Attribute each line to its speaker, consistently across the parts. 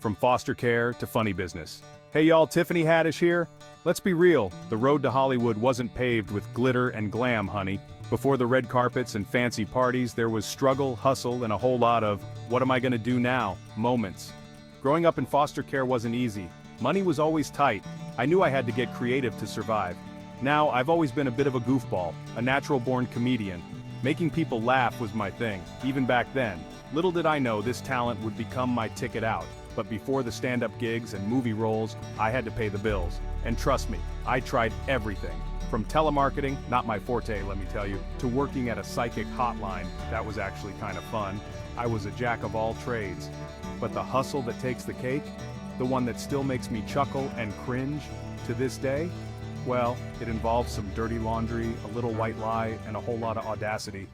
Speaker 1: from foster care to funny business. Hey y'all, Tiffany Haddish here. Let's be real, the road to Hollywood wasn't paved with glitter and glam, honey. Before the red carpets and fancy parties, there was struggle, hustle, and a whole lot of, what am I gonna do now, moments. Growing up in foster care wasn't easy. Money was always tight. I knew I had to get creative to survive. Now, I've always been a bit of a goofball, a natural-born comedian. Making people laugh was my thing, even back then. Little did I know this talent would become my ticket out. But before the stand-up gigs and movie roles, I had to pay the bills. And trust me, I tried everything. From telemarketing, not my forte, let me tell you, to working at a psychic hotline, that was actually kind of fun. I was a jack of all trades. But the hustle that takes the cake, the one that still makes me chuckle and cringe to this day, well, it involves some dirty laundry, a little white lie, and a whole lot of audacity.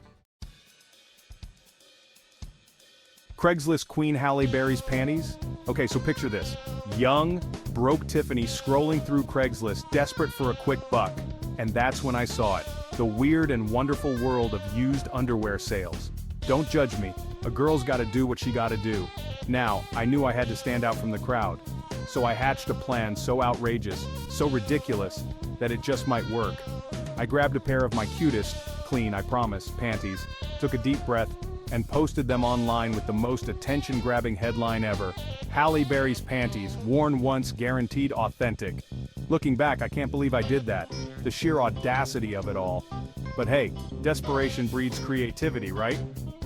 Speaker 1: Craigslist Queen Halle Berry's panties? Okay, so picture this. Young, broke Tiffany scrolling through Craigslist, desperate for a quick buck. And that's when I saw it. The weird and wonderful world of used underwear sales. Don't judge me. A girl's gotta do what she gotta do. Now, I knew I had to stand out from the crowd. So I hatched a plan so outrageous, so ridiculous, that it just might work. I grabbed a pair of my cutest, clean, I promise, panties, took a deep breath, and posted them online with the most attention-grabbing headline ever. Halle Berry's panties, worn once, guaranteed authentic. Looking back, I can't believe I did that. The sheer audacity of it all. But hey, desperation breeds creativity, right?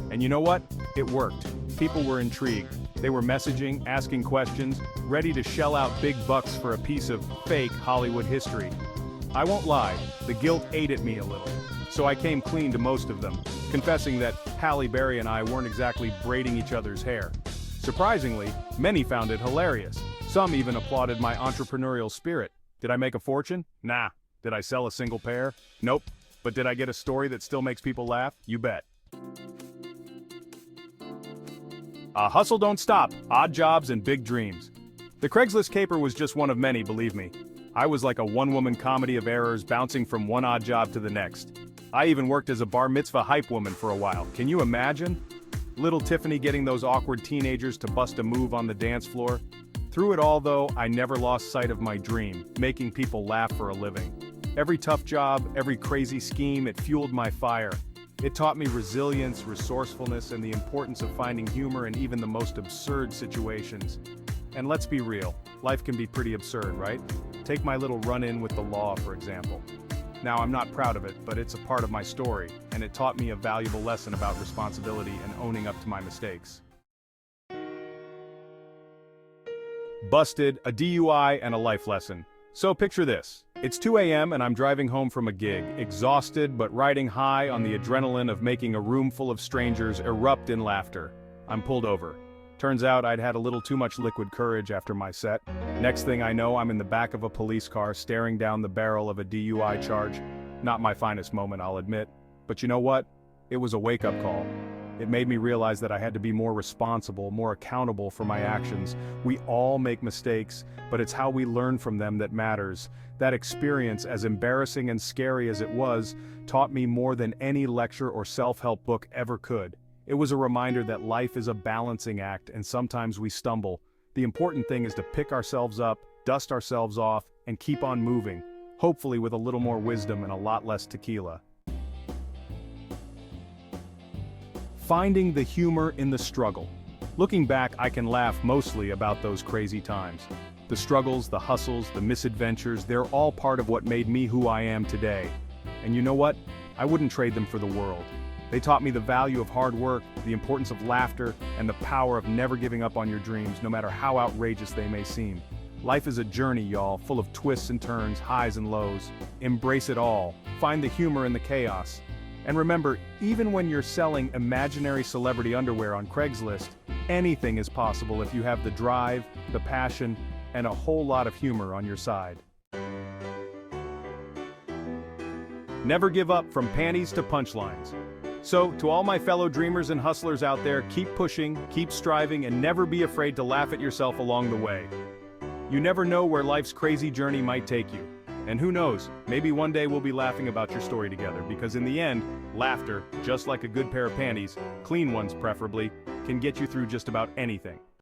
Speaker 1: And you know what? It worked. People were intrigued. They were messaging, asking questions, ready to shell out big bucks for a piece of fake Hollywood history. I won't lie, the guilt ate at me a little. So I came clean to most of them, confessing that Halle Berry and I weren't exactly braiding each other's hair. Surprisingly, many found it hilarious. Some even applauded my entrepreneurial spirit. Did I make a fortune? Nah. Did I sell a single pair? Nope. But did I get a story that still makes people laugh? You bet. Hustle don't stop, odd jobs and big dreams. The Craigslist caper was just one of many, believe me. I was like a one-woman comedy of errors bouncing from one odd job to the next. I even worked as a bar mitzvah hype woman for a while. Can you imagine? Little Tiffany getting those awkward teenagers to bust a move on the dance floor. Through it all though, I never lost sight of my dream, making people laugh for a living. Every tough job, every crazy scheme, it fueled my fire. It taught me resilience, resourcefulness, and the importance of finding humor in even the most absurd situations. And let's be real, life can be pretty absurd, right? Take my little run-in with the law, for example. Now, I'm not proud of it, but it's a part of my story, and it taught me a valuable lesson about responsibility and owning up to my mistakes. Busted, a DUI, and a life lesson. So picture this. It's 2 a.m. and I'm driving home from a gig, exhausted but riding high on the adrenaline of making a room full of strangers erupt in laughter. I'm pulled over. Turns out I'd had a little too much liquid courage after my set. Next thing I know, I'm in the back of a police car staring down the barrel of a DUI charge. Not my finest moment, I'll admit. But you know what? It was a wake-up call. It made me realize that I had to be more responsible, more accountable for my actions. We all make mistakes, but it's how we learn from them that matters. That experience, as embarrassing and scary as it was, taught me more than any lecture or self-help book ever could. It was a reminder that life is a balancing act and sometimes we stumble. The important thing is to pick ourselves up, dust ourselves off, and keep on moving, hopefully with a little more wisdom and a lot less tequila. Finding the humor in the struggle. Looking back, I can laugh mostly about those crazy times. The struggles, the hustles, the misadventures, they're all part of what made me who I am today. And you know what? I wouldn't trade them for the world. They taught me the value of hard work, the importance of laughter, and the power of never giving up on your dreams, no matter how outrageous they may seem. Life is a journey, y'all, full of twists and turns, highs and lows. Embrace it all. Find the humor in the chaos. And remember, even when you're selling imaginary celebrity underwear on Craigslist, anything is possible if you have the drive, the passion, and a whole lot of humor on your side. Never give up, from panties to punchlines. So, to all my fellow dreamers and hustlers out there, keep pushing, keep striving, and never be afraid to laugh at yourself along the way. You never know where life's crazy journey might take you. And who knows, maybe one day we'll be laughing about your story together, because in the end, laughter, just like a good pair of panties, clean ones preferably, can get you through just about anything.